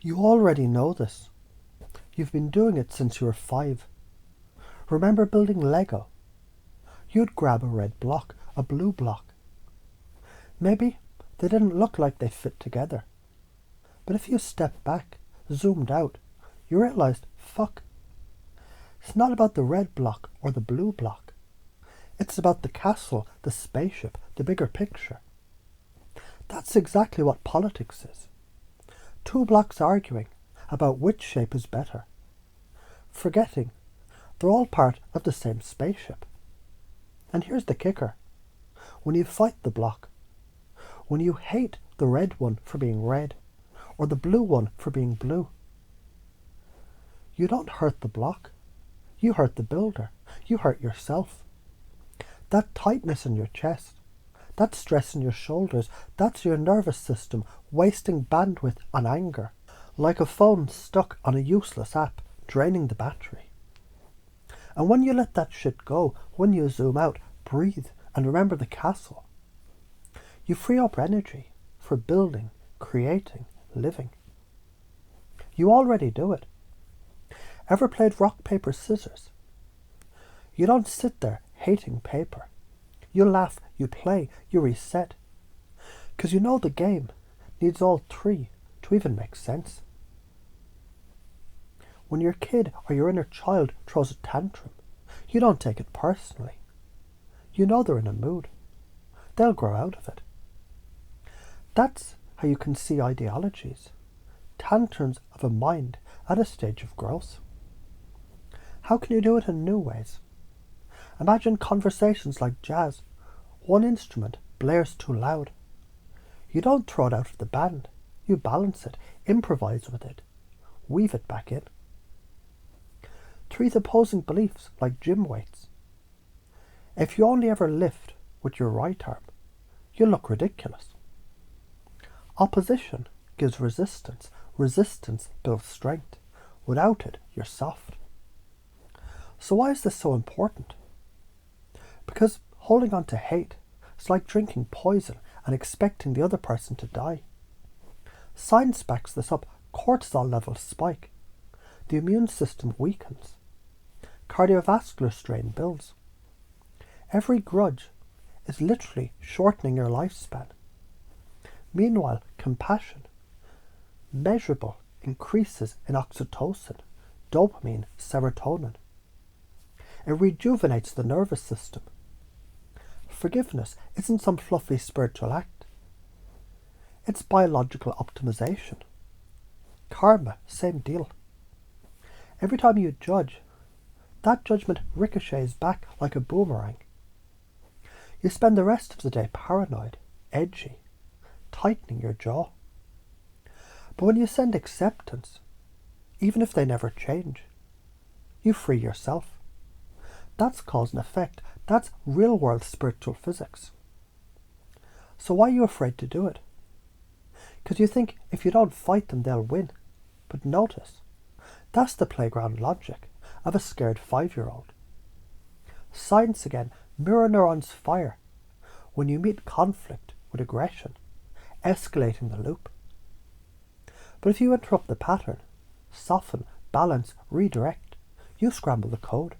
You already know this. You've been doing it since you were 5. Remember building Lego? You'd grab a red block, a blue block. Maybe they didn't look like they fit together. But if you stepped back, zoomed out, you realized, fuck. It's not about the red block or the blue block. It's about the castle, the spaceship, the bigger picture. That's exactly what politics is. 2 blocks arguing about which shape is better. Forgetting they're all part of the same spaceship. And here's the kicker. When you fight the block, when you hate the red one for being red, or the blue one for being blue, you don't hurt the block. You hurt the builder. You hurt yourself. That tightness in your chest, that stress in your shoulders, that's your nervous system wasting bandwidth on anger, like a phone stuck on a useless app, draining the battery. And when you let that shit go, when you zoom out, breathe, and remember the castle, you free up energy for building, creating, living. You already do it. Ever played rock, paper, scissors? You don't sit there hating paper. You laugh, you play, you reset. Because you know the game needs all 3 to even make sense. When your kid or your inner child throws a tantrum, you don't take it personally. You know they're in a mood. They'll grow out of it. That's how you can see ideologies, tantrums of a mind at a stage of growth. How can you do it in new ways? Imagine conversations like jazz. One instrument blares too loud. You don't throw it out of the band. You balance it, improvise with it, weave it back in. Treat opposing beliefs like gym weights. If you only ever lift with your right arm, you'll look ridiculous. Opposition gives resistance. Resistance builds strength. Without it, you're soft. So why is this so important? Because holding on to hate is like drinking poison and expecting the other person to die. Science backs this up. Cortisol levels spike. The immune system weakens. Cardiovascular strain builds. Every grudge is literally shortening your lifespan. Meanwhile, compassion, measurable increases in oxytocin, dopamine, serotonin. It rejuvenates the nervous system. Forgiveness isn't some fluffy spiritual act. It's biological optimization. Karma, same deal. Every time you judge, that judgment ricochets back like a boomerang. You spend the rest of the day paranoid, edgy, tightening your jaw. But when you send acceptance, even if they never change, you free yourself. That's cause and effect. That's real-world spiritual physics. So why are you afraid to do it? Because you think if you don't fight them, they'll win. But notice, that's the playground logic of a scared 5-year-old. Science again, mirror neurons fire when you meet conflict with aggression, escalating the loop. But if you interrupt the pattern, soften, balance, redirect, you scramble the code.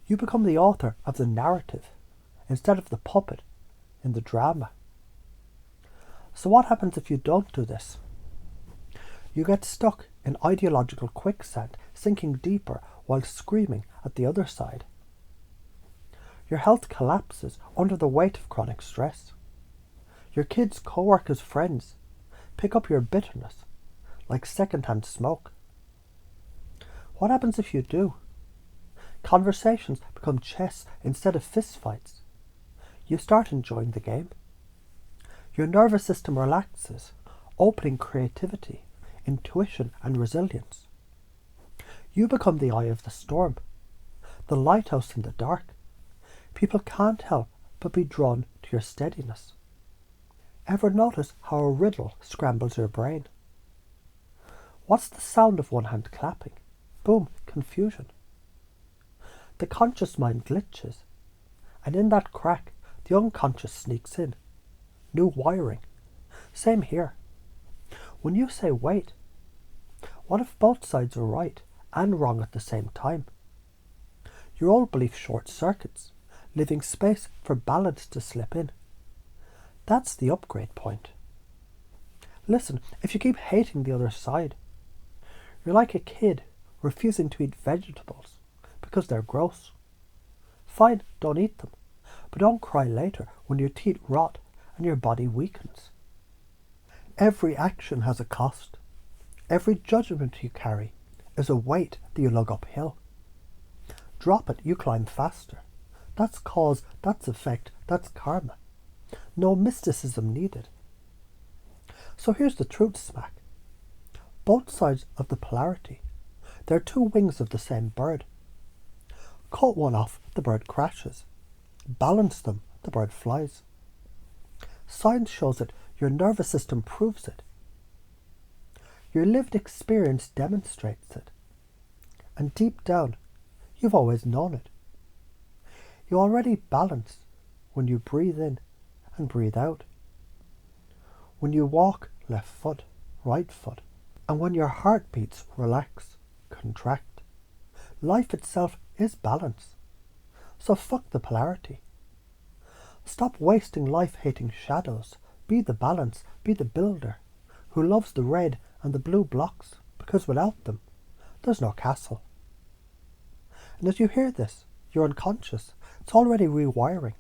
You become the author of the narrative instead of the puppet in the drama. So what happens if you don't do this? You get stuck in ideological quicksand, sinking deeper while screaming at the other side. Your health collapses under the weight of chronic stress. Your kids, co-workers, friends pick up your bitterness like second-hand smoke. What happens if you do? Conversations become chess instead of fistfights. You start enjoying the game. Your nervous system relaxes, opening creativity, intuition and resilience. You become the eye of the storm, the lighthouse in the dark. People can't help but be drawn to your steadiness. Ever notice how a riddle scrambles your brain? What's the sound of one hand clapping? Boom, confusion. The conscious mind glitches, and in that crack, the unconscious sneaks in. New wiring. Same here. When you say wait, What if both sides are right and wrong at the same time? Your old belief short circuits, leaving space for balance to slip in. That's the upgrade point. Listen, if you keep hating the other side, you're like a kid refusing to eat vegetables because they're gross. Fine, don't eat them, but don't cry later when your teeth rot and your body weakens. Every action has a cost. Every judgment you carry is a weight that you lug uphill. Drop it, you climb faster. That's cause, that's effect, that's karma. No mysticism needed. So here's the truth smack. Both sides of the polarity. They're two wings of the same bird. Cut one off, the bird crashes. Balance them, the bird flies. Science shows it, your nervous system proves it. Your lived experience demonstrates it. And deep down, you've always known it. You already balance when you breathe in and breathe out. When you walk, left foot, right foot. And when your heart beats, relax, contract. Life itself is balance. So fuck the polarity. Stop wasting life hating shadows. Be the balance, be the builder, who loves the red and the blue blocks, because without them, there's no castle. And as you hear this, you're unconscious. It's already rewiring.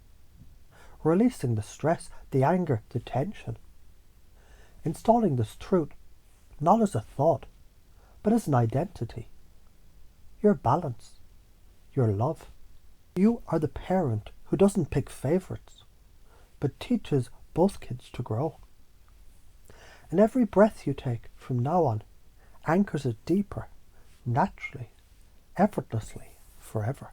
Releasing the stress, the anger, the tension. Installing this truth, not as a thought, but as an identity. Your balance, your love. You are the parent who doesn't pick favorites, but teaches both kids to grow. And every breath you take from now on anchors it deeper, naturally, effortlessly, forever.